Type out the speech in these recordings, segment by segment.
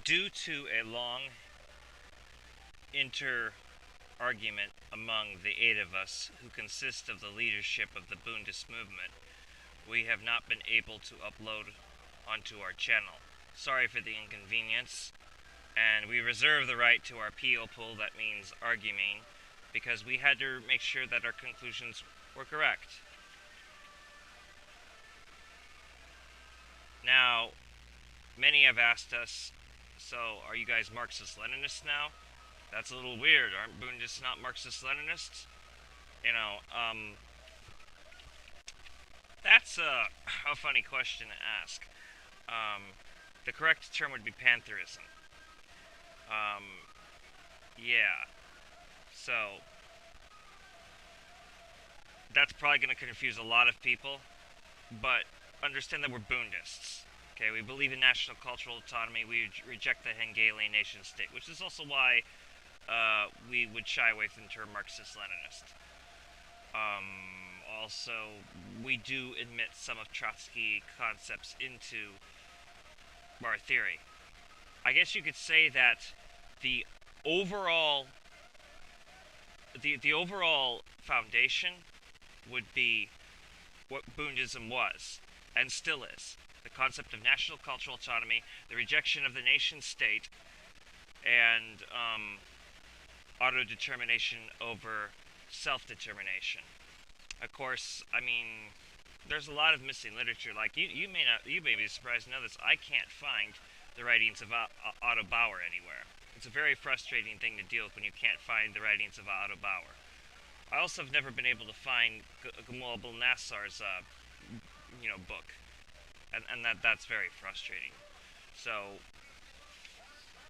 Due to a long inter-argument among the 8 of us who consist of the leadership of the Bundist movement, we have not been able to upload onto our channel. Sorry for the inconvenience, and we reserve the right to our appeal pool, that means arguing, because we had to make sure that our conclusions were correct. Now, many have asked us, so are you guys Marxist-Leninists now? That's a little weird. Aren't Bundists not Marxist-Leninists? You know, that's a funny question to ask. The correct term would be Pantherism. Yeah. So, that's probably going to confuse a lot of people, but understand that we're Bundists. Okay, we believe in national cultural autonomy. We reject the Hegelian nation-state, which is also why we would shy away from the term Marxist-Leninist. Also, we do admit some of Trotsky concepts into our theory. I guess you could say that the overall foundation would be what Bundism was, and still is. The concept of national cultural autonomy, the rejection of the nation-state, and autodetermination over self-determination. Of course, I mean, there's a lot of missing literature. Like, you may be surprised to know this. I can't find the writings of Otto Bauer anywhere. It's a very frustrating thing to deal with when you can't find the writings of Otto Bauer. I also have never been able to find Gamal Abdel Nasser's, book. And that's very frustrating. So,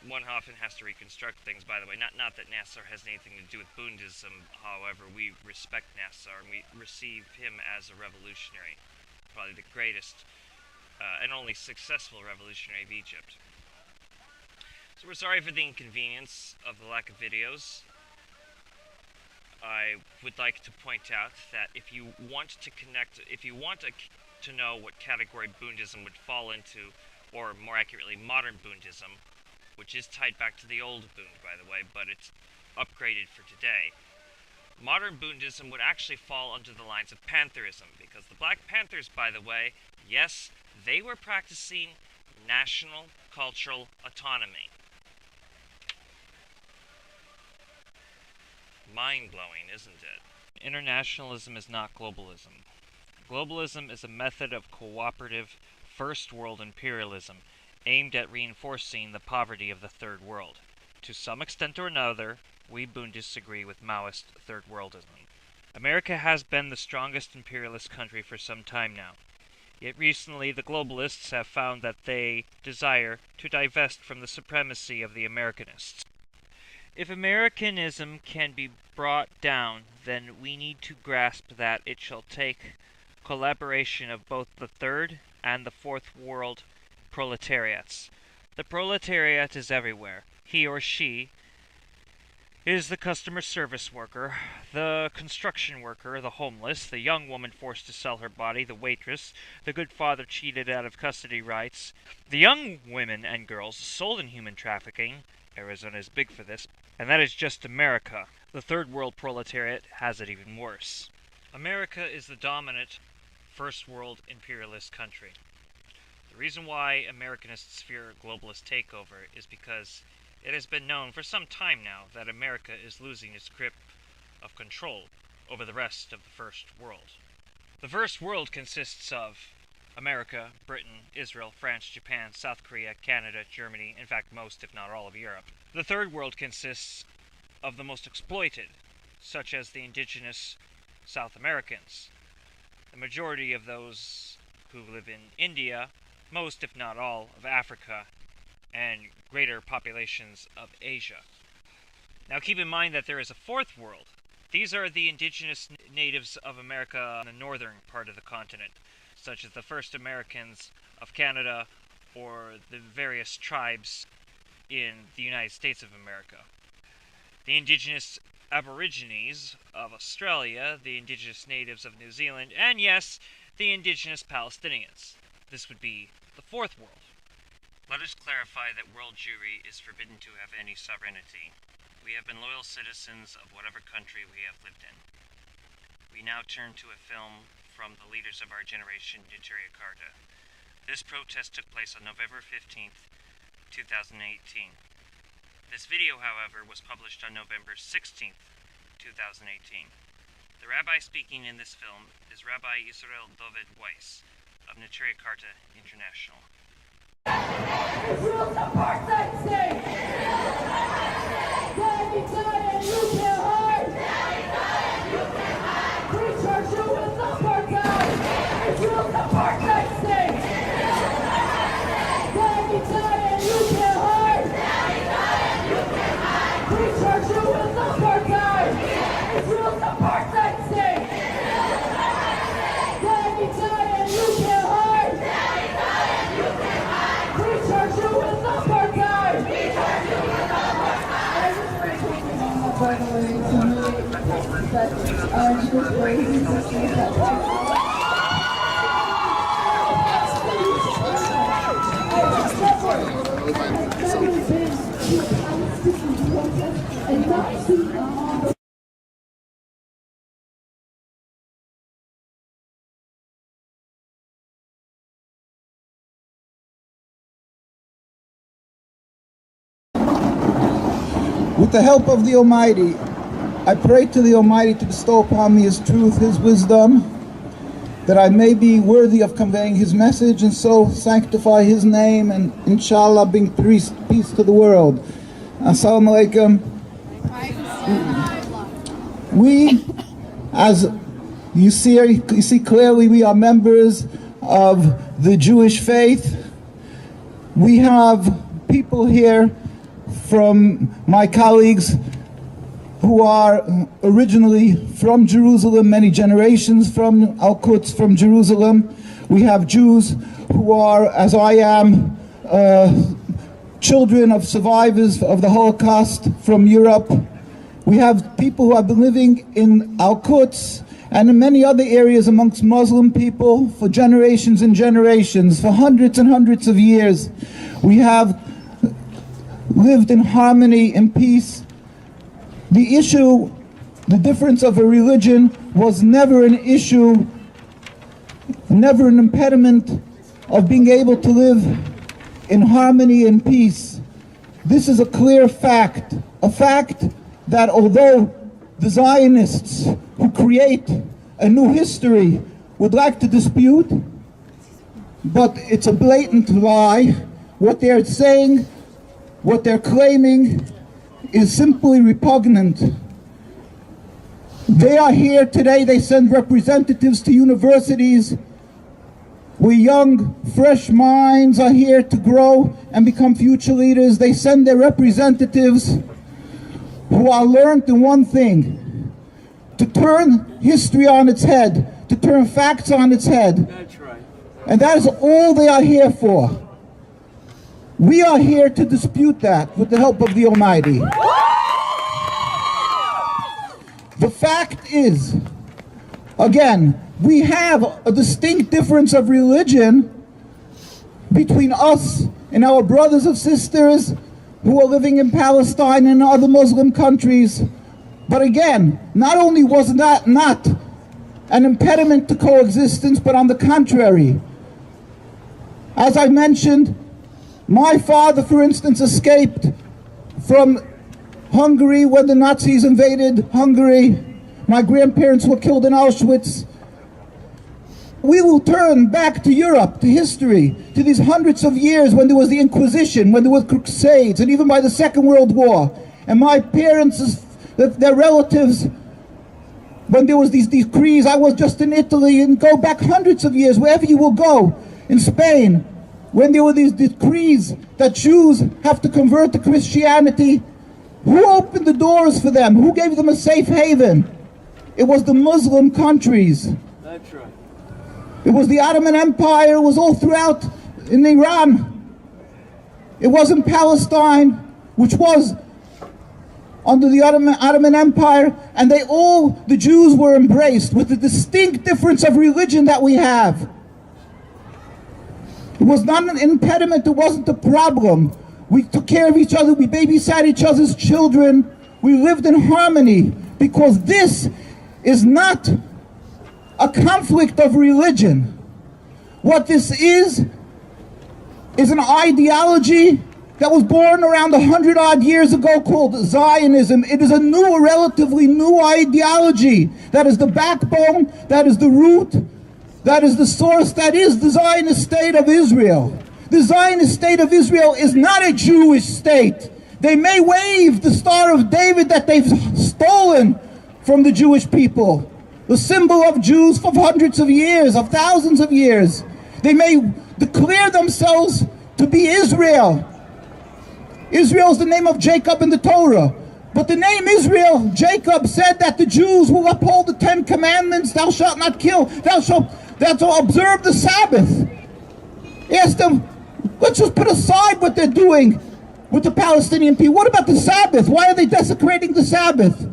one often has to reconstruct things, by the way. Not that Nasser has anything to do with Bundism, however, we respect Nasser, and we receive him as a revolutionary. Probably the greatest and only successful revolutionary of Egypt. So we're sorry for the inconvenience of the lack of videos. I would like to point out that if you want to know what category Bundism would fall into, or more accurately, modern Bundism, which is tied back to the old Bund, by the way, but it's upgraded for today. Modern Bundism would actually fall under the lines of Pantherism, because the Black Panthers, by the way, yes, they were practicing national cultural autonomy. Mind-blowing, isn't it? Internationalism is not globalism. Globalism is a method of cooperative first world imperialism aimed at reinforcing the poverty of the Third World. To some extent or another, we Bundists agree with Maoist Third Worldism. America has been the strongest imperialist country for some time now. Yet recently, the globalists have found that they desire to divest from the supremacy of the Americanists. If Americanism can be brought down, then we need to grasp that it shall take collaboration of both the Third and the Fourth World proletariats. The proletariat is everywhere. He or she is the customer service worker, the construction worker, the homeless, the young woman forced to sell her body, the waitress, the good father cheated out of custody rights, the young women and girls sold in human trafficking. Arizona is big for this, and that is just America. The Third World proletariat has it even worse. America is the dominant first world imperialist country. The reason why Americanists fear globalist takeover is because it has been known for some time now that America is losing its grip of control over the rest of the First World. The First World consists of America, Britain, Israel, France, Japan, South Korea, Canada, Germany, in fact most if not all of Europe. The Third World consists of the most exploited, such as the indigenous South Americans. The majority of those who live in India, most if not all of Africa, and greater populations of Asia. Now keep in mind that there is a Fourth World. These are the indigenous natives of America in the northern part of the continent, such as the first Americans of Canada or the various tribes in the United States of America. The indigenous Aborigines of Australia, the indigenous natives of New Zealand, and yes, the indigenous Palestinians. This would be the Fourth World. Let us clarify that world Jewry is forbidden to have any sovereignty. We have been loyal citizens of whatever country we have lived in. We now turn to a film from the leaders of our generation, Proletariat. This protest took place on November 15th, 2018. This video, however, was published on November 16th, 2018. The rabbi speaking in this film is Rabbi Israel David Weiss of Proletariat International. Israel's apartheid state! Daddy died and you can't hide! Daddy died and you can't hide! We charge you with apartheid! Israel's apartheid state! Daddy died and you can't hide! Daddy died and you can't hide! We charge you with apartheid! Israel's apartheid state! Daddy died and you can't hide! Daddy died and you can't hide! We charge you with apartheid! We charge you with apartheid! By the way, it's really that this way he's listening to that. And not see With the help of the Almighty, I pray to the Almighty to bestow upon me His truth, His wisdom, that I may be worthy of conveying His message and so sanctify His name and inshallah bring peace to the world. Assalamu alaikum. We, as you see clearly, we are members of the Jewish faith. We have people here from my colleagues who are originally from Jerusalem, many generations from Al-Quds, from Jerusalem. We have Jews who are, as I am, children of survivors of the Holocaust from Europe. We have people who have been living in Al-Quds and in many other areas amongst Muslim people for generations and generations, for hundreds and hundreds of years. We have lived in harmony and peace. The issue, the difference of a religion, was never an issue, never an impediment of being able to live in harmony and peace. This is a clear fact, a fact that although the Zionists who create a new history would like to dispute, but it's a blatant lie. What they're saying, what they're claiming is simply repugnant. They are here today, they send representatives to universities where young, fresh minds are here to grow and become future leaders. They send their representatives who are learned in one thing: to turn history on its head, to turn facts on its head. That's right. And that is all they are here for. We are here to dispute that with the help of the Almighty. The fact is, again, we have a distinct difference of religion between us and our brothers and sisters who are living in Palestine and other Muslim countries. But again, not only was that not an impediment to coexistence, but on the contrary. As I mentioned, my father, for instance, escaped from Hungary when the Nazis invaded Hungary. My grandparents were killed in Auschwitz. We will turn back to Europe, to history, to these hundreds of years when there was the Inquisition, when there were crusades, and even by the Second World War. And my parents, their relatives, when there was these decrees, I was just in Italy, and go back hundreds of years, wherever you will go, in Spain, when there were these decrees that Jews have to convert to Christianity. Who opened the doors for them? Who gave them a safe haven? It was the Muslim countries. That's right. It was the Ottoman Empire. It was all throughout in Iran. It was in Palestine, which was under the Ottoman Empire, and the Jews were embraced with the distinct difference of religion that we have. It was not an impediment, it wasn't a problem. We took care of each other, we babysat each other's children, we lived in harmony, because this is not a conflict of religion. What this is an ideology that was born around 100-odd years ago called Zionism. It is a new, relatively new ideology that is the backbone, that is the root, that is the source, that is the Zionist state of Israel. The Zionist state of Israel is not a Jewish state. They may wave the Star of David that they've stolen from the Jewish people, the symbol of Jews for hundreds of years, of thousands of years. They may declare themselves to be Israel. Israel is the name of Jacob in the Torah. But the name Israel, Jacob said that the Jews will uphold the 10 commandments. Thou shalt not kill. Thou shalt observe the Sabbath. Ask them, let's just put aside what they're doing with the Palestinian people. What about the Sabbath? Why are they desecrating the Sabbath?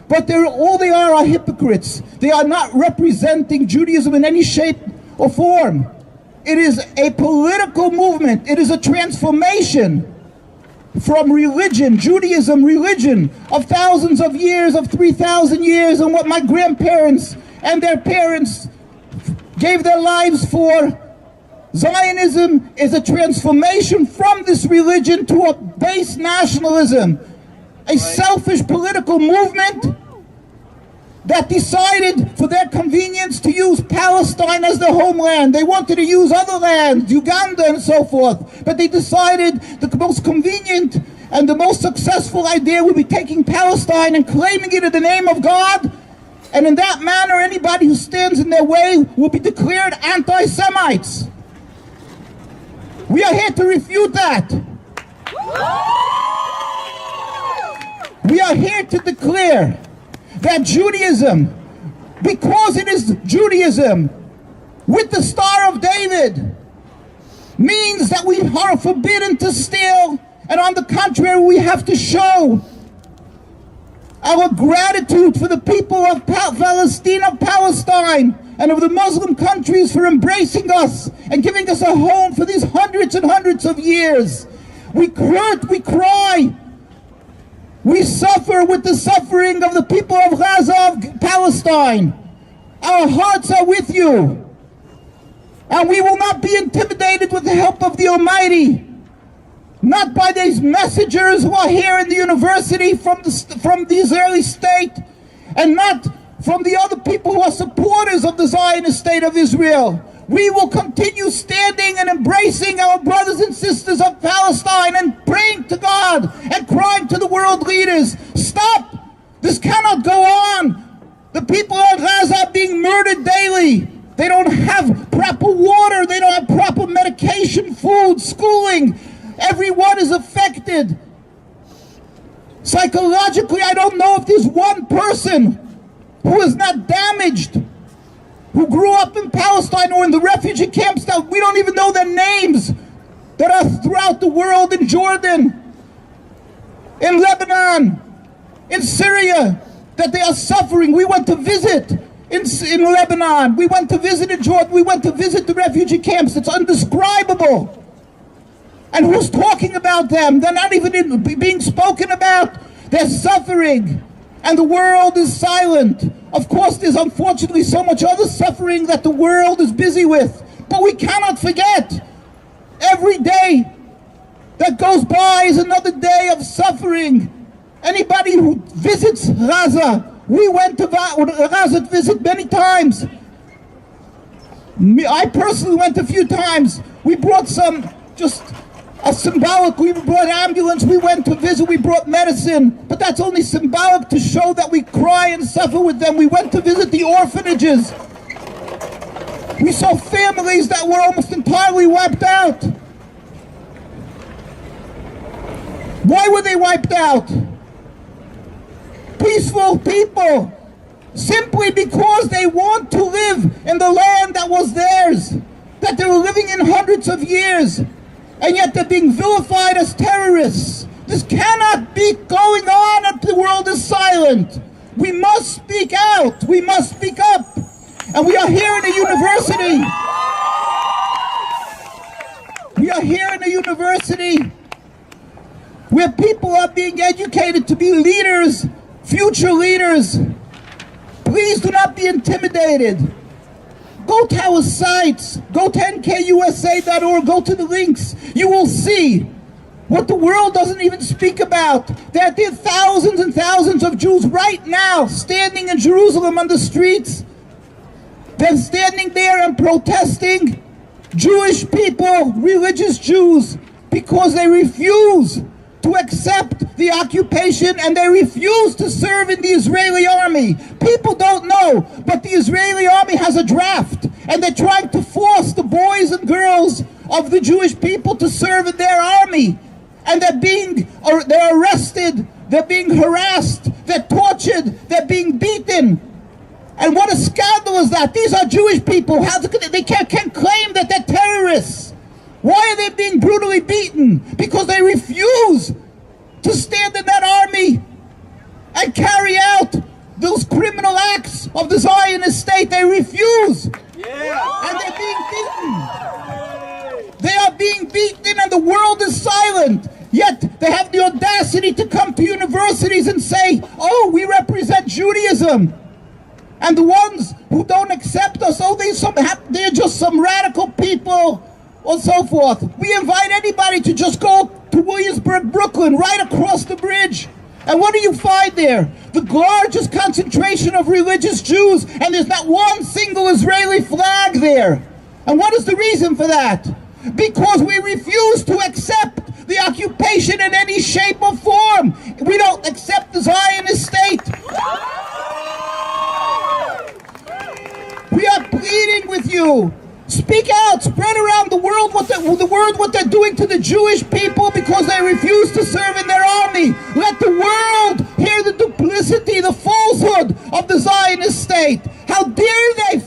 But all they are hypocrites. They are not representing Judaism in any shape or form. It is a political movement. It is a transformation from religion, Judaism, religion of thousands of years, of 3,000 years, and what my grandparents and their parents gave their lives for. Zionism is a transformation from this religion to a base nationalism, a selfish political movement that decided for their convenience to use Palestine as their homeland. They wanted to use other lands, Uganda and so forth, but they decided the most convenient and the most successful idea would be taking Palestine and claiming it in the name of God, and in that manner anybody who stands in their way will be declared anti-Semites. We are here to refute that. We are here to declare that Judaism, because it is Judaism with the Star of David, means that we are forbidden to steal, and on the contrary, we have to show our gratitude for the people of Palestine, of Palestine, and of the Muslim countries for embracing us and giving us a home for these hundreds and hundreds of years. We hurt, we cry, we suffer with the suffering of the people of Gaza, of Palestine. Our hearts are with you. And we will not be intimidated with the help of the Almighty. Not by these messengers who are here in the university from the Israeli state, and not from the other people who are supporters of the Zionist state of Israel. We will continue standing and embracing our brothers and sisters of Palestine and praying to God and crying to the world leaders, stop! This cannot go on! The people of Gaza are being murdered daily. They don't have proper water, they don't have proper medication, food, schooling. Everyone is affected. Psychologically, I don't know if there's one person who is not damaged, who grew up in Palestine or in the refugee camps that we don't even know their names, that are throughout the world, in Jordan, in Lebanon, in Syria, that they are suffering. We went to visit in Lebanon, we went to visit in Jordan, we went to visit the refugee camps. It's undescribable. And who's talking about them? They're not even being spoken about. They're suffering. And the world is silent. Of course, there's unfortunately so much other suffering that the world is busy with. But we cannot forget. Every day that goes by is another day of suffering. Anybody who visits Gaza, we went to Gaza to visit many times. I personally went a few times. We brought some, just a symbolic, we brought ambulance, we went to visit, we brought medicine, but that's only symbolic to show that we cry and suffer with them. We went to visit the orphanages. We saw families that were almost entirely wiped out. Why were they wiped out? Peaceful people, simply because they want to live in the land that was theirs, that they were living in hundreds of years. And yet they're being vilified as terrorists. This cannot be going on if the world is silent. We must speak out. We must speak up. And we are here in a university. We are here in a university where people are being educated to be leaders, future leaders. Please do not be intimidated. Go to our sites, go to nkusa.org, go to the links. You will see what the world doesn't even speak about. That there are thousands and thousands of Jews right now standing in Jerusalem on the streets. They're standing there and protesting. Jewish people, religious Jews, because they refuse to accept the occupation and they refuse to serve in the Israeli army. People don't know, but the Israeli army has a draft and they're trying to force the boys and girls of the Jewish people to serve in their army. And they're arrested, they're being harassed, they're tortured, they're being beaten. And what a scandal is that? These are Jewish people. They can't claim that they're terrorists. Why are they being brutally beaten? Because they refuse to stand in that army and carry out those criminal acts of the Zionist state. They refuse. And they're being beaten. They are being beaten and the world is silent. Yet they have the audacity to come to universities and say, oh, we represent Judaism. And the ones who don't accept us, oh, they're just some radical people, or so forth. We invite anybody to just go to Williamsburg, Brooklyn, right across the bridge. And what do you find there? The largest concentration of religious Jews, and there's not one single Israeli flag there. And what is the reason for that? Because we refuse to accept the occupation in any shape or form. We don't accept the Zionist state. We are pleading with you. Speak out, spread around the world what they're doing to the Jewish people because they refuse to serve in their army. Let the world hear the duplicity, the falsehood of the Zionist state. How dare they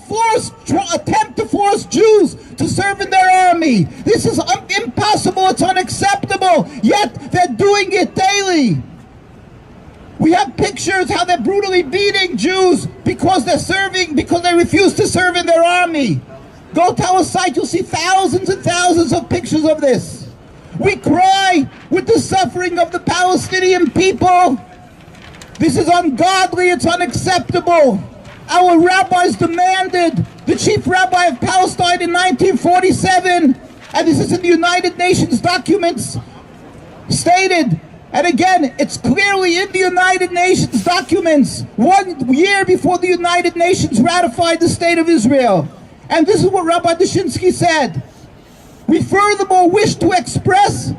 attempt to force Jews to serve in their army? This is impossible, it's unacceptable, yet they're doing it daily. We have pictures how they're brutally beating Jews because they refuse to serve in their army. Go to our site, you'll see thousands and thousands of pictures of this. We cry with the suffering of the Palestinian people. This is ungodly, it's unacceptable. Our rabbis demanded, the chief rabbi of Palestine in 1947, and this is in the United Nations documents, stated, and again, it's clearly in the United Nations documents, 1 year before the United Nations ratified the State of Israel. And this is what Rabbi Dushinsky said. We furthermore wish to express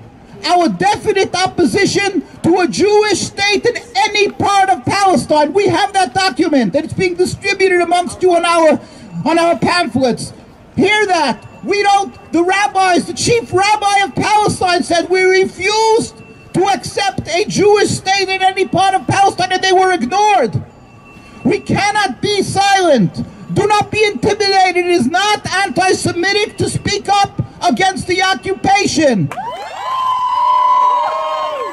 our definite opposition to a Jewish state in any part of Palestine. We have that document, and it's being distributed amongst you on our pamphlets. Hear that. The rabbis, the chief rabbi of Palestine said, we refuse to accept a Jewish state in any part of Palestine, and they were ignored. We cannot be silent. Do not be intimidated. It is not anti-Semitic to speak up against the occupation.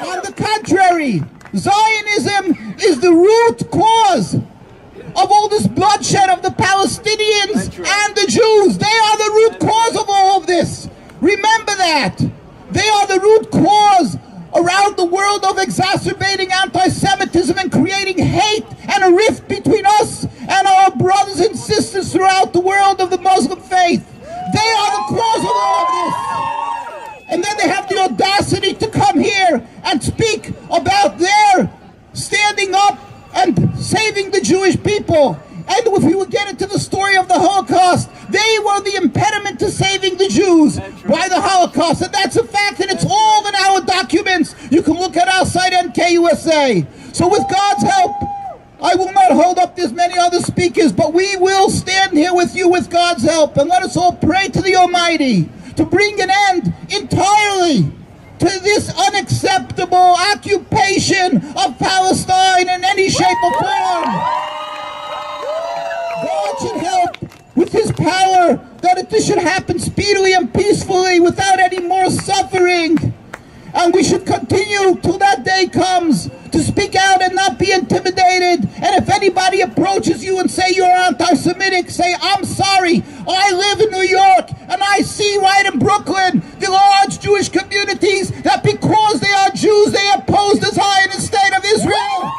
On the contrary, Zionism is the root cause of all this bloodshed of the Palestinians and the Jews. They are the root cause of all of this. Remember that. They are the root cause around the world of exacerbating anti-Semitism and creating hate and a rift between us and our brothers and sisters throughout the world of the Muslim faith. They are the cause of all of this. And then they have the audacity to come here and speak about their standing up and saving the Jewish people. And if we would get into the story of the Holocaust, they were the impediment to saving the Jews by the Holocaust. And that's a fact, and it's all in our documents. You can look at our site, NKUSA. So with God's help, I will not hold up this many other speakers, but we will stand here with you with God's help. And let us all pray to the Almighty to bring an end entirely to this unacceptable occupation of Palestine in any shape or form. God should help with his power that this should happen speedily and peacefully without any more suffering. And we should continue till that day comes to speak speak out and not be intimidated. And if anybody approaches you and say you're anti-Semitic, say, I'm sorry, I live in New York and I see right in Brooklyn the large Jewish communities that because they are Jews, they oppose the Zionist state of Israel.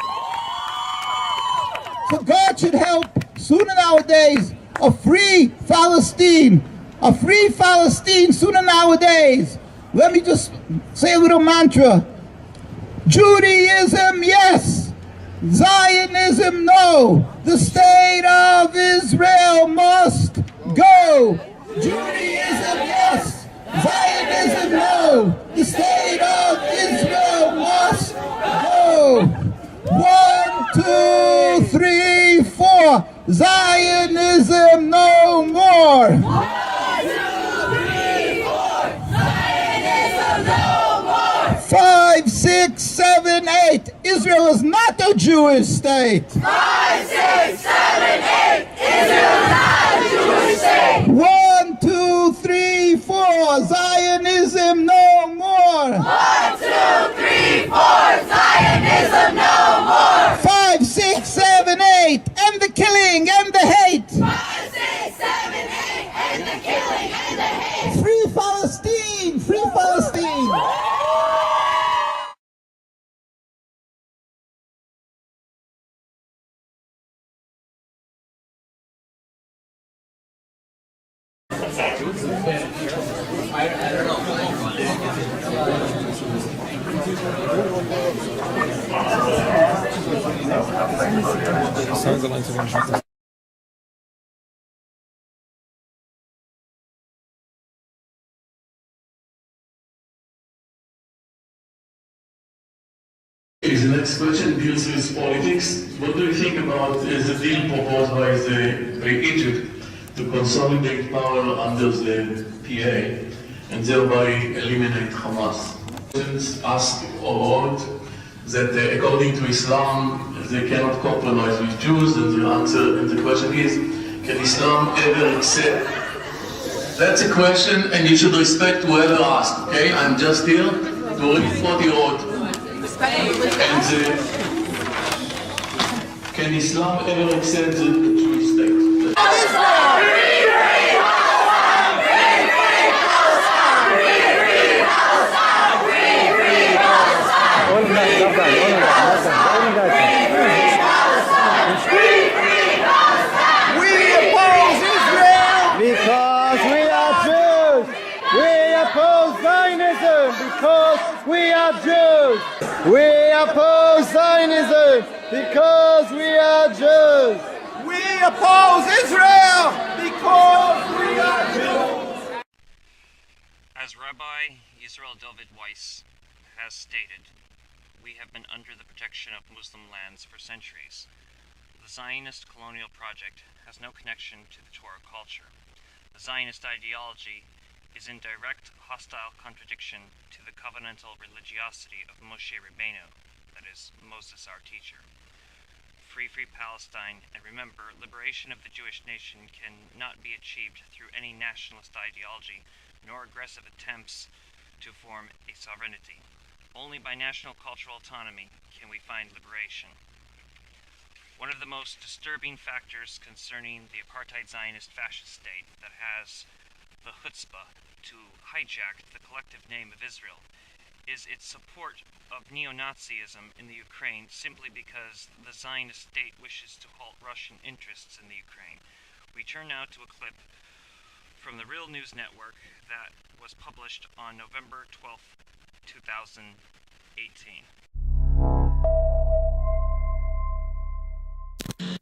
So God should help sooner nowadays a free Palestine sooner nowadays. Let me just say a little mantra. Judaism, yes. Zionism, no. The state of Israel must go. Judaism, yes. Zionism, no. The state of Israel must go. 1, 2, 3, 4. Zionism, no more. 1, 2, 3, 4. Zionism, no more. 5, 6, 7, 8. Israel is not a Jewish state. 5, 6, 7, 8. Israel is not a Jewish state. 1, 2, 3, 4. Zionism, no more. 1, 2, 3, 4. Zionism, no more. 5, 6, 7, 8. End the killing and the hate. 5, 6, 7, 8. End the killing and the hate. Free Palestine! Free Palestine! The next question deals with politics. What do you think about the deal proposed by Egypt to consolidate power under the PA and thereby eliminate Hamas? Ask or wrote that according to Islam they cannot compromise with Jews, and the answer and the question is, can Islam ever accept? That's a question, and you should respect whoever asked, okay? I'm just here to read what he wrote. And can Islam ever accept the Jewish state? We oppose Israel because we are Jews. We oppose Zionism because we are Jews. We oppose Zionism because we are Jews. We oppose Israel because we are Jews. As Rabbi Yisrael David Weiss has stated, we have been under the protection of Muslim lands for centuries. The Zionist colonial project has no connection to the Torah culture. The Zionist ideology is in direct hostile contradiction to the covenantal religiosity of Moshe Rabbeinu, that is, Moses our teacher. Free Palestine, and remember, liberation of the Jewish nation cannot be achieved through any nationalist ideology, nor aggressive attempts to form a sovereignty. Only by national cultural autonomy can we find liberation. One of the most disturbing factors concerning the apartheid Zionist fascist state that has the chutzpah to hijack the collective name of Israel is its support of neo-Nazism in the Ukraine simply because the Zionist state wishes to halt Russian interests in the Ukraine. We turn now to a clip from the Real News Network that was published on November 12th, 2018.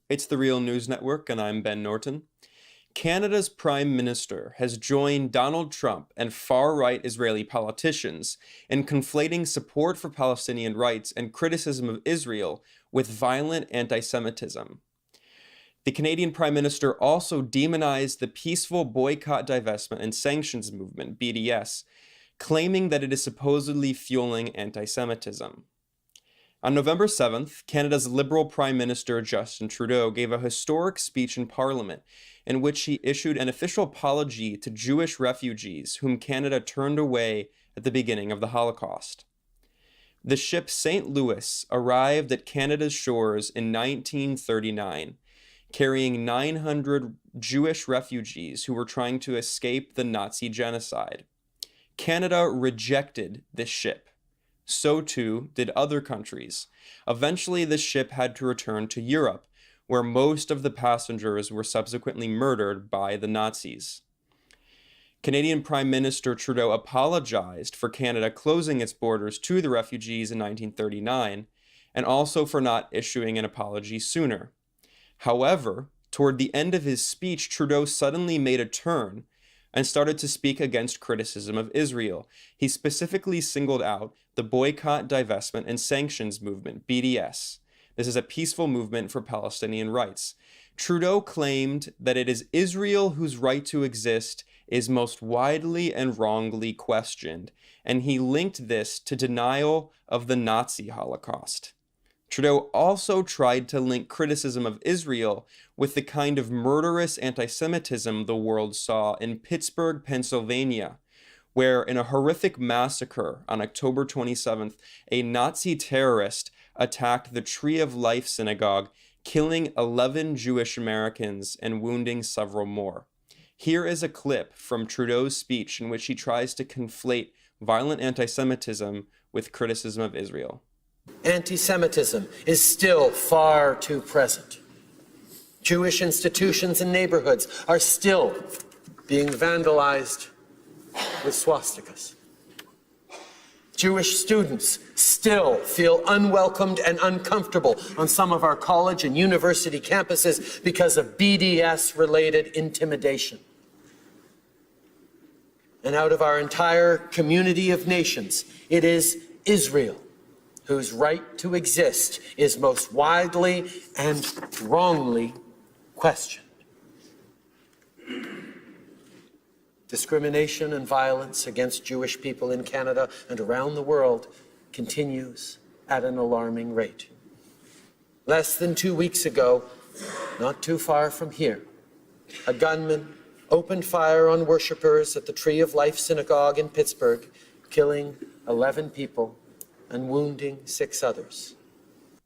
It's the Real News Network, and I'm Ben Norton. Canada's Prime Minister has joined Donald Trump and far-right Israeli politicians in conflating support for Palestinian rights and criticism of Israel with violent anti-Semitism. The Canadian Prime Minister also demonized the peaceful boycott, divestment, and sanctions movement, BDS, claiming that it is supposedly fueling anti-Semitism. On November 7th, Canada's Liberal Prime Minister Justin Trudeau gave a historic speech in Parliament in which he issued an official apology to Jewish refugees whom Canada turned away at the beginning of the Holocaust. The ship St. Louis arrived at Canada's shores in 1939, carrying 900 Jewish refugees who were trying to escape the Nazi genocide. Canada rejected this ship. So too did other countries. Eventually, the ship had to return to Europe, where most of the passengers were subsequently murdered by the Nazis. Canadian Prime Minister Trudeau apologized for Canada closing its borders to the refugees in 1939, and also for not issuing an apology sooner. However, toward the end of his speech, Trudeau suddenly made a turn and started to speak against criticism of Israel. He specifically singled out the Boycott, Divestment, and Sanctions Movement, BDS. This is a peaceful movement for Palestinian rights. Trudeau claimed that it is Israel whose right to exist is most widely and wrongly questioned, and he linked this to denial of the Nazi Holocaust. Trudeau also tried to link criticism of Israel with the kind of murderous anti-Semitism the world saw in Pittsburgh, Pennsylvania, where in a horrific massacre on October 27th, a Nazi terrorist attacked the Tree of Life synagogue, killing 11 Jewish Americans and wounding several more. Here is a clip from Trudeau's speech in which he tries to conflate violent anti-Semitism with criticism of Israel. Anti-Semitism is still far too present. Jewish institutions and neighborhoods are still being vandalized with swastikas. Jewish students still feel unwelcomed and uncomfortable on some of our college and university campuses because of BDS-related intimidation. And out of our entire community of nations, it is Israel whose right to exist is most widely and wrongly questioned. Discrimination and violence against Jewish people in Canada and around the world continues at an alarming rate. Less than 2 weeks ago, not too far from here, a gunman opened fire on worshippers at the Tree of Life synagogue in Pittsburgh, killing 11 people and wounding 6 others.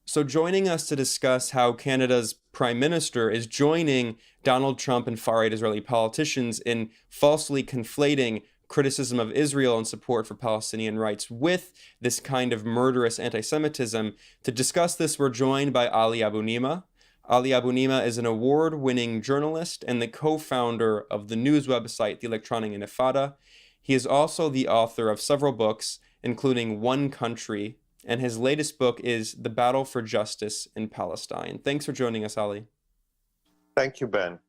So joining us to discuss how Canada's Prime Minister is joining Donald Trump and far-right Israeli politicians in falsely conflating criticism of Israel and support for Palestinian rights with this kind of murderous anti-Semitism. To discuss this, we're joined by Ali Abunimah. Ali Abunimah is an award-winning journalist and the co-founder of the news website The Electronic Intifada. He is also the author of several books, including One Country, and his latest book is The Battle for Justice in Palestine. Thanks for joining us, Ali. Thank you, Ben.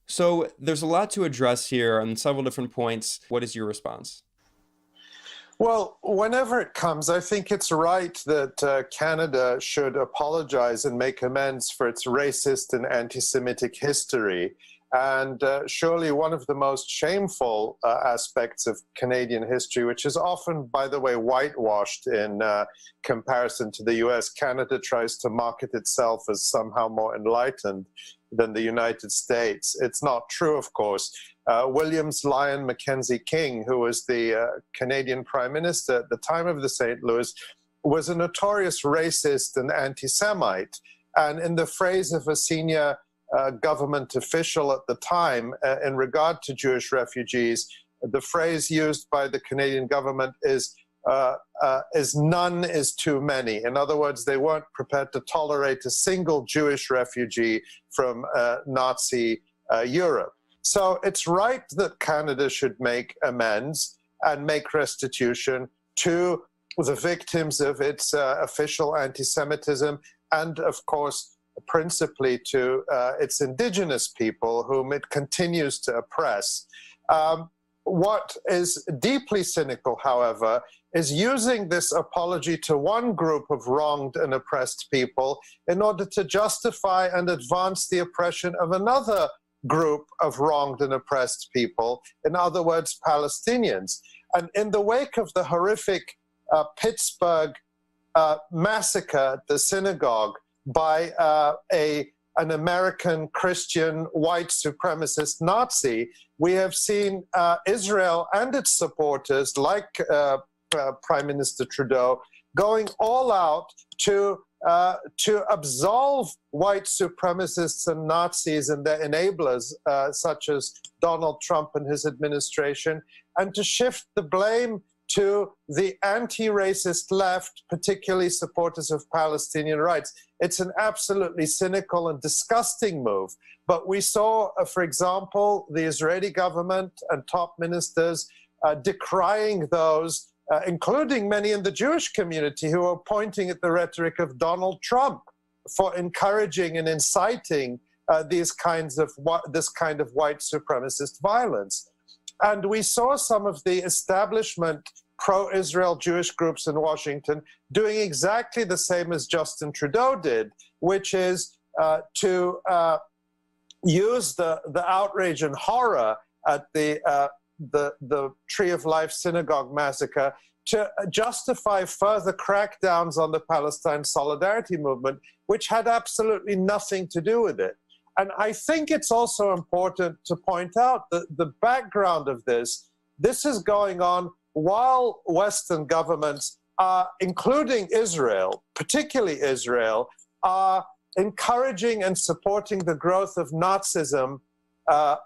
So there's a lot to address here on several different points. What is your response? Well, whenever it comes, I think it's right that Canada should apologize and make amends for its racist and anti-Semitic history. And surely one of the most shameful aspects of Canadian history, which is often, by the way, whitewashed in comparison to the US, Canada tries to market itself as somehow more enlightened than the United States. It's not true, of course. Williams Lyon Mackenzie King, who was the Canadian Prime Minister at the time of the St. Louis, was a notorious racist and anti-Semite. And in the phrase of a senior government official at the time in regard to Jewish refugees, the phrase used by the Canadian government is none is too many. In other words, they weren't prepared to tolerate a single Jewish refugee from Nazi Europe. So it's right that Canada should make amends and make restitution to the victims of its official anti-Semitism and, of course, principally to its indigenous people whom it continues to oppress. What is deeply cynical, however, is using this apology to one group of wronged and oppressed people in order to justify and advance the oppression of another group of wronged and oppressed people, in other words, Palestinians. And in the wake of the horrific Pittsburgh massacre at the synagogue by an American Christian white supremacist Nazi, we have seen Israel and its supporters, like Prime Minister Trudeau, going all out to absolve white supremacists and Nazis and their enablers, such as Donald Trump and his administration, and to shift the blame to the anti-racist left, particularly supporters of Palestinian rights. It's an absolutely cynical and disgusting move. But we saw, for example, the Israeli government and top ministers decrying those, including many in the Jewish community, who are pointing at the rhetoric of Donald Trump for encouraging and inciting this kind of white supremacist violence. And we saw some of the establishment pro-Israel Jewish groups in Washington doing exactly the same as Justin Trudeau did, which is to use the outrage and horror at the Tree of Life synagogue massacre to justify further crackdowns on the Palestine Solidarity movement, which had absolutely nothing to do with it. And I think it's also important to point out that the background of this is going on while Western governments, including Israel, particularly Israel, are encouraging and supporting the growth of Nazism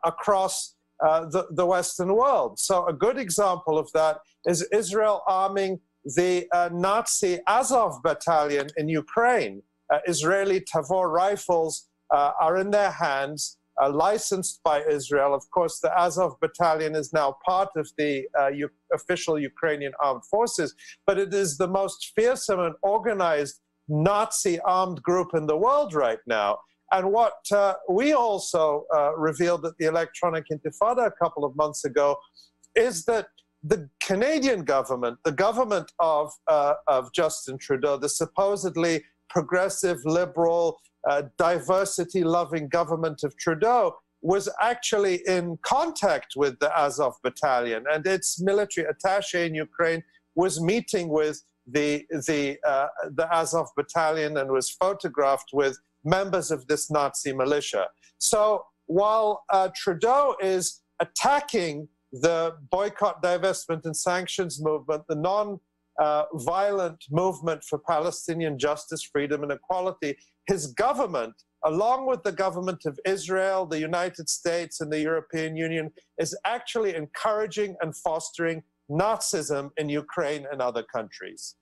across the Western world. So a good example of that is Israel arming the Nazi Azov battalion in Ukraine. Israeli Tavor rifles are in their hands, licensed by Israel. Of course, the Azov battalion is now part of the official Ukrainian armed forces, but it is the most fearsome and organized Nazi armed group in the world right now. And what we also revealed at the Electronic Intifada a couple of months ago is that the Canadian government, the government of Justin Trudeau, the supposedly progressive, liberal, diversity-loving government of Trudeau, was actually in contact with the Azov battalion, and its military attaché in Ukraine was meeting with the Azov battalion and was photographed with members of this Nazi militia. So while Trudeau is attacking the boycott, divestment, and sanctions movement, the non-violent movement for Palestinian justice, freedom, and equality, his government, along with the government of Israel, the United States, and the European Union, is actually encouraging and fostering Nazism in Ukraine and other countries.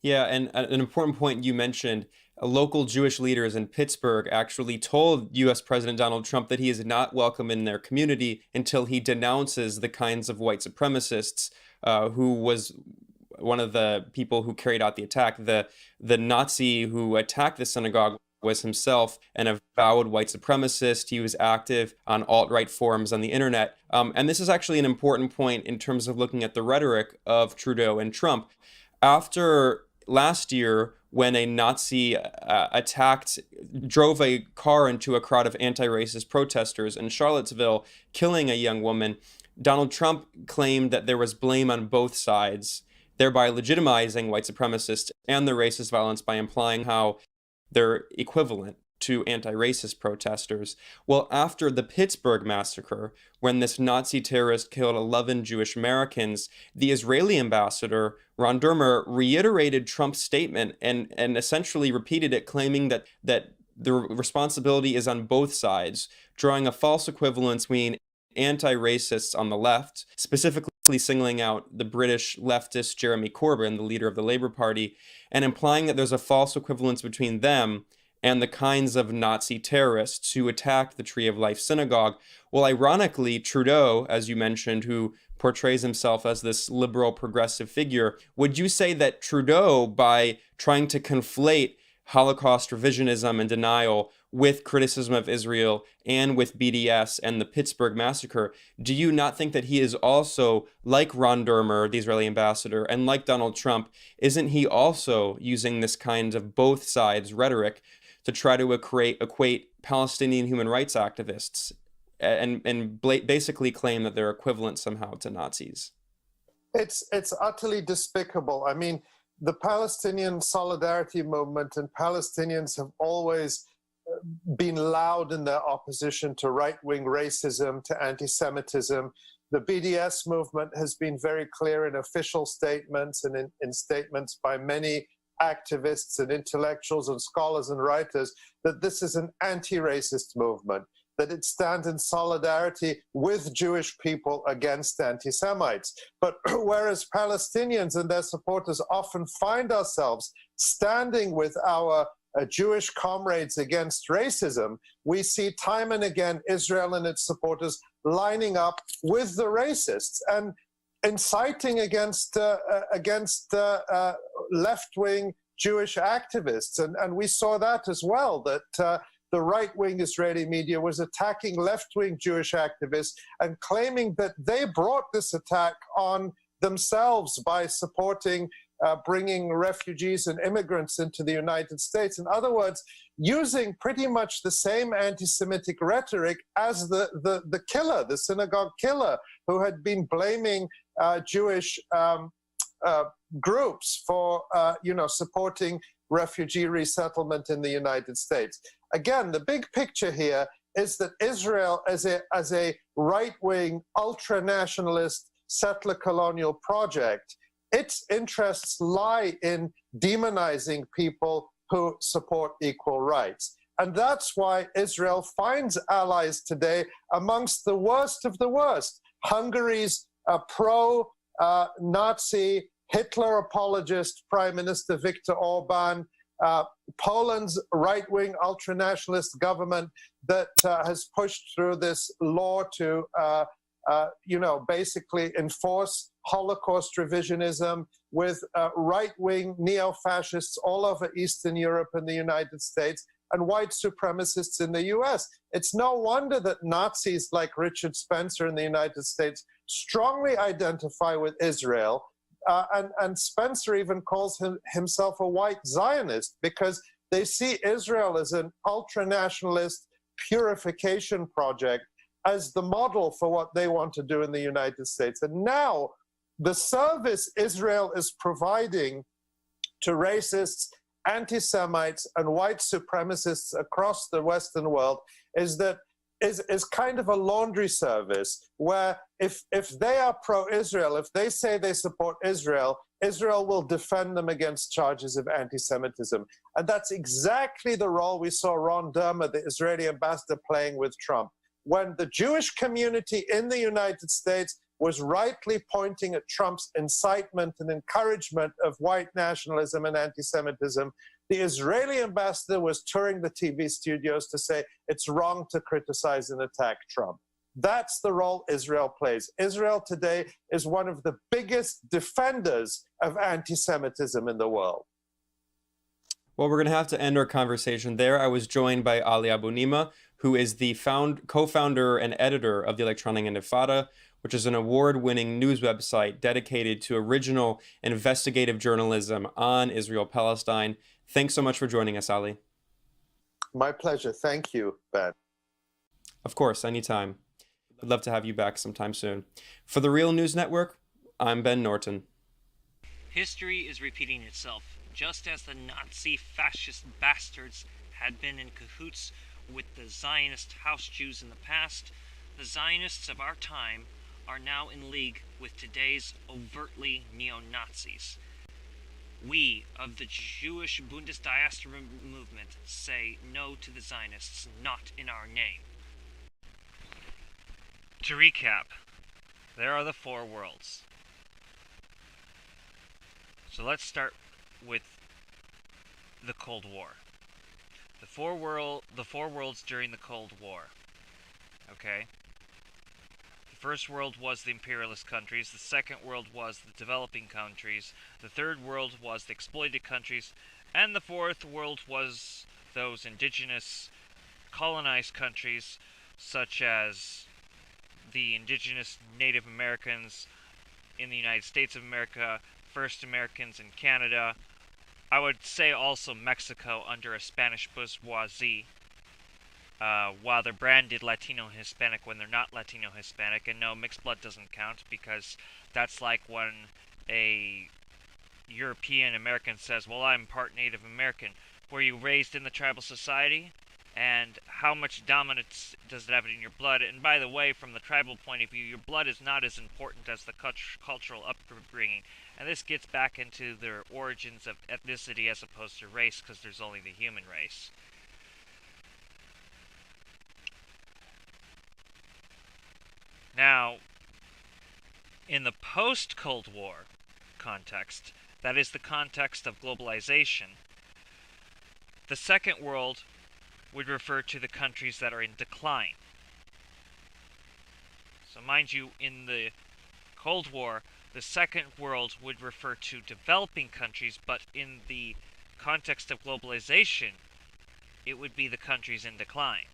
Yeah, and an important point you mentioned, local Jewish leaders in Pittsburgh actually told U.S. President Donald Trump that he is not welcome in their community until he denounces the kinds of white supremacists who was one of the people who carried out the attack. The Nazi who attacked the synagogue was himself an avowed white supremacist. He was active on alt-right forums on the internet. And this is actually an important point in terms of looking at the rhetoric of Trudeau and Trump. After last year, when a Nazi drove a car into a crowd of anti-racist protesters in Charlottesville, killing a young woman, Donald Trump claimed that there was blame on both sides, thereby legitimizing white supremacists and their racist violence by implying how they're equivalent to anti-racist protesters. Well, after the Pittsburgh massacre, when this Nazi terrorist killed 11 Jewish Americans, the Israeli ambassador, Ron Dermer, reiterated Trump's statement and essentially repeated it, claiming that the responsibility is on both sides, drawing a false equivalence between anti-racists on the left, specifically singling out the British leftist Jeremy Corbyn, the leader of the Labour Party, and implying that there's a false equivalence between them and the kinds of Nazi terrorists who attacked the Tree of Life synagogue. Well, ironically, Trudeau, as you mentioned, who portrays himself as this liberal progressive figure, would you say that Trudeau, by trying to conflate Holocaust revisionism and denial with criticism of Israel and with BDS and the Pittsburgh massacre, do you not think that he is also, like Ron Dermer, the Israeli ambassador, and like Donald Trump, isn't he also using this kind of both sides rhetoric to try to equate Palestinian human rights activists and basically claim that they're equivalent somehow to Nazis? It's utterly despicable. I mean, the Palestinian solidarity movement and Palestinians have always been loud in their opposition to right-wing racism, to anti-Semitism, The BDS movement has been very clear in official statements and in statements by many activists and intellectuals and scholars and writers that this is an anti-racist movement, that it stands in solidarity with Jewish people against anti-Semites. But whereas Palestinians and their supporters often find ourselves standing with our Jewish comrades against racism, we see time and again Israel and its supporters lining up with the racists and inciting against left-wing Jewish activists. And we saw that as well, that the right-wing Israeli media was attacking left-wing Jewish activists and claiming that they brought this attack on themselves by supporting bringing refugees and immigrants into the United States. In other words, using pretty much the same anti-Semitic rhetoric as the killer, the synagogue killer, who had been blaming Jewish groups for, supporting refugee resettlement in the United States. Again, the big picture here is that Israel, as a right-wing, ultra-nationalist settler colonial project, its interests lie in demonizing people who support equal rights. And that's why Israel finds allies today amongst the worst of the worst. Hungary's pro-Nazi, Hitler apologist Prime Minister Viktor Orban, Poland's right-wing ultranationalist government that has pushed through this law to, basically enforce Holocaust revisionism, with right-wing neo-fascists all over Eastern Europe and the United States, and white supremacists in the US. It's no wonder that Nazis like Richard Spencer in the United States strongly identify with Israel. And Spencer even calls himself a white Zionist, because they see Israel as an ultra-nationalist purification project, as the model for what they want to do in the United States. And now the service Israel is providing to racists, anti-Semites, and white supremacists across the Western world is kind of a laundry service, where if they are pro-Israel, if they say they support Israel, Israel will defend them against charges of anti-Semitism. And that's exactly the role we saw Ron Dermer, the Israeli ambassador, playing with Trump. When the Jewish community in the United States was rightly pointing at Trump's incitement and encouragement of white nationalism and anti-Semitism, the Israeli ambassador was touring the TV studios to say it's wrong to criticize and attack Trump. That's the role Israel plays. Israel today is one of the biggest defenders of anti-Semitism in the world. Well, we're going to have to end our conversation there. I was joined by Ali Abunimah, who is the co-founder and editor of the Electronic Intifada, which is an award-winning news website dedicated to original investigative journalism on Israel-Palestine. Thanks so much for joining us, Ali. My pleasure. Thank you, Ben. Of course, anytime. I'd love to have you back sometime soon. For the Real News Network, I'm Ben Norton. History is repeating itself, just as the Nazi fascist bastards had been in cahoots with the Zionist house Jews in the past. The Zionists of our time are now in league with today's overtly neo-Nazis. We of the Jewish Bundisdiaspora movement say no to the Zionists, not in our name. To recap, there are the four worlds. So let's start with the Cold War. The four worlds during the Cold War. Okay? The first world was the imperialist countries, the second world was the developing countries, the third world was the exploited countries, and the fourth world was those indigenous colonized countries, such as the indigenous Native Americans in the United States of America, First Americans in Canada. I would say also Mexico under a Spanish bourgeoisie, while they're branded Latino Hispanic when they're not Latino Hispanic. And no, mixed blood doesn't count, because that's like when a European American says, well, I'm part Native American. Were you raised in the tribal society? and how much dominance does it have in your blood. And by the way, from the tribal point of view, your blood is not as important as the cultural upbringing. And this gets back into their origins of ethnicity as opposed to race, because there's only the human race. Now, in the post-Cold War context, that is the context of globalization, the Second World would refer to the countries that are in decline. So mind you, in the Cold War, the Second World would refer to developing countries, but in the context of globalization, it would be the countries in decline.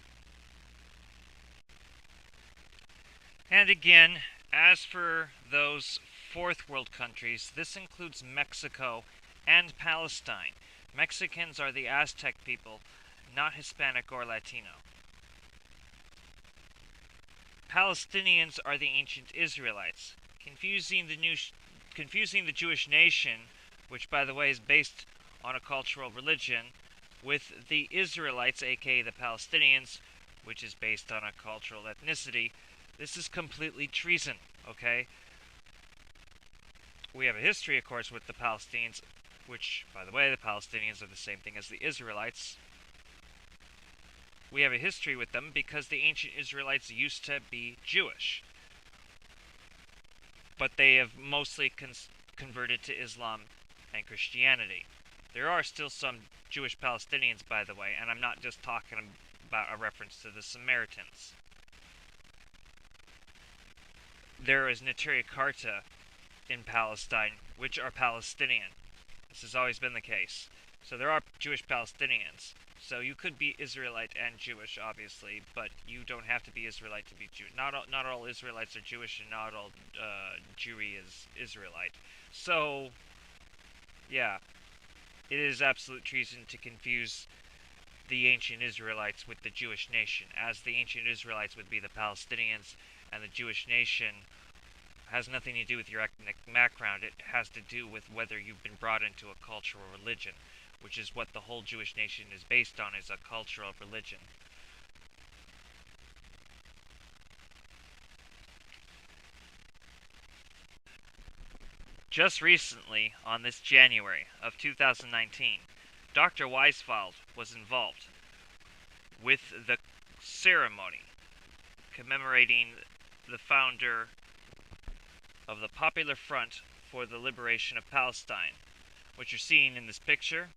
And again, as for those Fourth World countries, this includes Mexico and Palestine. Mexicans are the Aztec people, not Hispanic or Latino. Palestinians are the ancient Israelites, confusing the Jewish nation, which by the way is based on a cultural religion, with the Israelites, aka the Palestinians, which is based on a cultural ethnicity. This is completely treason, okay? We have a history, of course, with the Palestinians, which, by the way, the Palestinians are the same thing as the Israelites. We have a history with them because the ancient Israelites used to be Jewish. But they have mostly converted to Islam and Christianity. There are still some Jewish Palestinians, by the way, and I'm not just talking about a reference to the Samaritans. There is Neturei Karta in Palestine, which are Palestinian. This has always been the case. So there are Jewish Palestinians. So you could be Israelite and Jewish, obviously, but you don't have to be Israelite to be Jewish. Not all Israelites are Jewish, and not all Jewry is Israelite. So, yeah, it is absolute treason to confuse the ancient Israelites with the Jewish nation, as the ancient Israelites would be the Palestinians, and the Jewish nation has nothing to do with your ethnic background. It has to do with whether you've been brought into a cultural religion, which is what the whole Jewish nation is based on, is a cultural religion. Just recently, on this January of 2019, Dr. Weisfeld was involved with the ceremony commemorating the founder of the Popular Front for the Liberation of Palestine. What you're seeing in this picture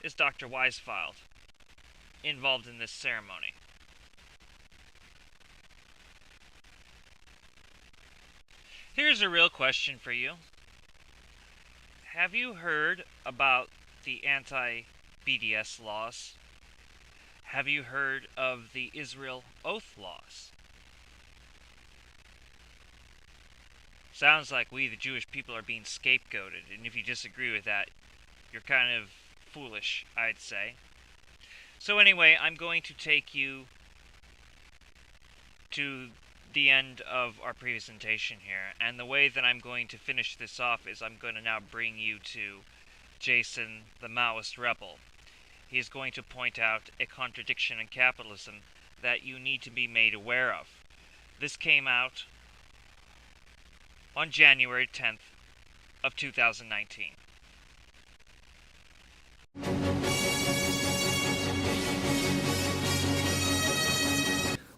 is Dr. Weisfeld involved in this ceremony. Here's a real question for you. Have you heard about the anti-BDS laws? Have you heard of the Israel Oath laws? Sounds like we, the Jewish people, are being scapegoated, and if you disagree with that, you're kind of foolish, I'd say. So anyway, I'm going to take you to the end of our presentation here, and the way that I'm going to finish this off is I'm going to now bring you to Jason, the Maoist rebel. He is going to point out a contradiction in capitalism that you need to be made aware of. This came out on January 10th of 2019.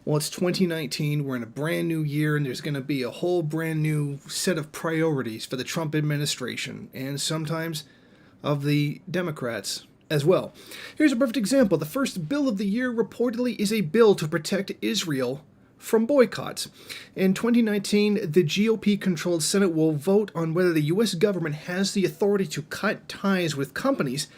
Well, it's 2019, we're in a brand new year, and there's going to be a whole brand new set of priorities for the Trump administration, and sometimes of the Democrats as well. Here's a perfect example. The first bill of the year reportedly is a bill to protect Israel from boycotts. In 2019, the GOP-controlled Senate will vote on whether the U.S. government has the authority to cut ties with companies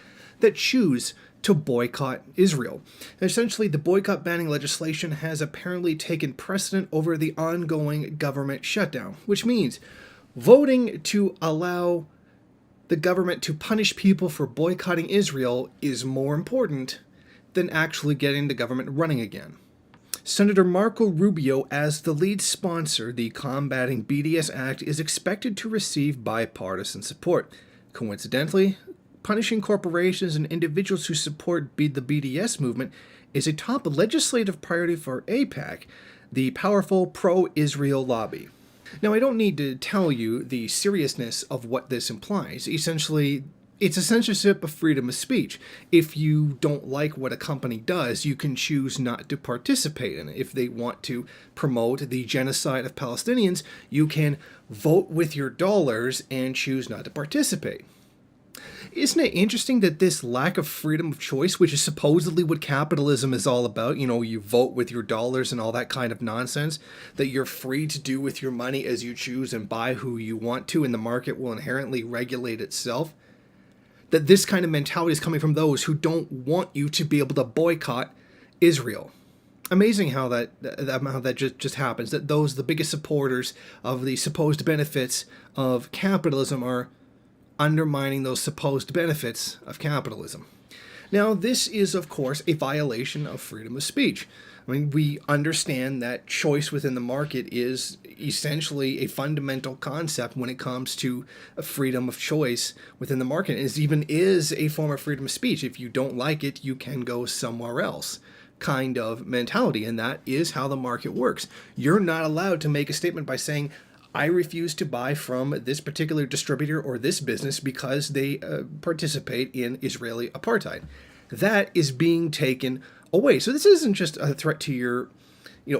that choose to boycott Israel. Essentially, the boycott banning legislation has apparently taken precedent over the ongoing government shutdown, which means voting to allow the government to punish people for boycotting Israel is more important than actually getting the government running again. Senator Marco Rubio, as the lead sponsor, the Combating BDS Act is expected to receive bipartisan support. Coincidentally, punishing corporations and individuals who support the BDS movement is a top legislative priority for AIPAC, the powerful pro-Israel lobby. Now, I don't need to tell you the seriousness of what this implies. Essentially, it's a censorship of freedom of speech. If you don't like what a company does, you can choose not to participate in it. If they want to promote the genocide of Palestinians, you can vote with your dollars and choose not to participate. Isn't it interesting that this lack of freedom of choice, which is supposedly what capitalism is all about, you vote with your dollars and all that kind of nonsense, that you're free to do with your money as you choose and buy who you want to, and the market will inherently regulate itself, that this kind of mentality is coming from those who don't want you to be able to boycott Israel. Amazing how that just happens, that the biggest supporters of the supposed benefits of capitalism are undermining those supposed benefits of capitalism. Now, this is, of course, a violation of freedom of speech. I mean, we understand that choice within the market is essentially a fundamental concept when it comes to freedom of choice within the market. It even is a form of freedom of speech. If you don't like it, you can go somewhere else kind of mentality, and that is how the market works. You're not allowed to make a statement by saying, I refuse to buy from this particular distributor or this business because they participate in Israeli apartheid. That is being taken away. So this isn't just a threat to your,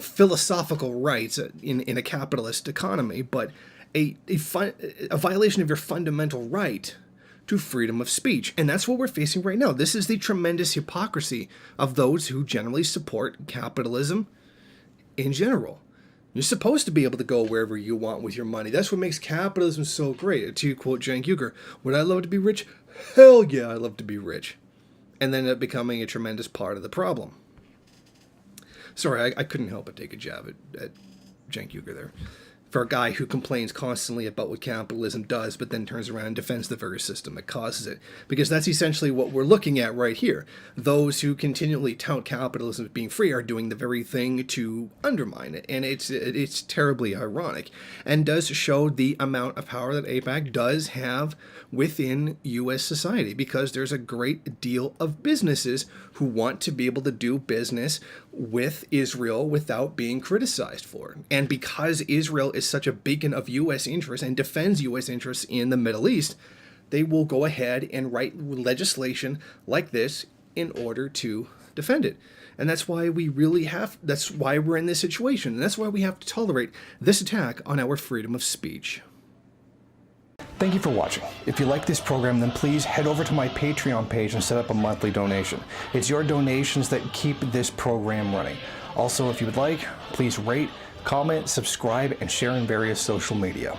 philosophical rights in a capitalist economy, but a violation of your fundamental right to freedom of speech. And that's what we're facing right now. This is the tremendous hypocrisy of those who generally support capitalism in general. You're supposed to be able to go wherever you want with your money. That's what makes capitalism so great. To quote Cenk Uygur, would I love to be rich? Hell yeah, I love to be rich. And then it becoming a tremendous part of the problem. Sorry, I couldn't help but take a jab at Cenk Uygur there. For a guy who complains constantly about what capitalism does, but then turns around and defends the very system that causes it. Because that's essentially what we're looking at right here. Those who continually tout capitalism as being free are doing the very thing to undermine it. And it's terribly ironic. And does show the amount of power that AIPAC does have within U.S. society. Because there's a great deal of businesses who want to be able to do business with Israel without being criticized for it. And because Israel is such a beacon of U.S. interests and defends U.S. interests in the Middle East, they will go ahead and write legislation like this in order to defend it. And that's why that's why we're in this situation. And that's why we have to tolerate this attack on our freedom of speech. Thank you for watching. If you like this program, then please head over to my Patreon page and set up a monthly donation. It's your donations that keep this program running. Also, if you would like, please rate, comment, subscribe, and share in various social media.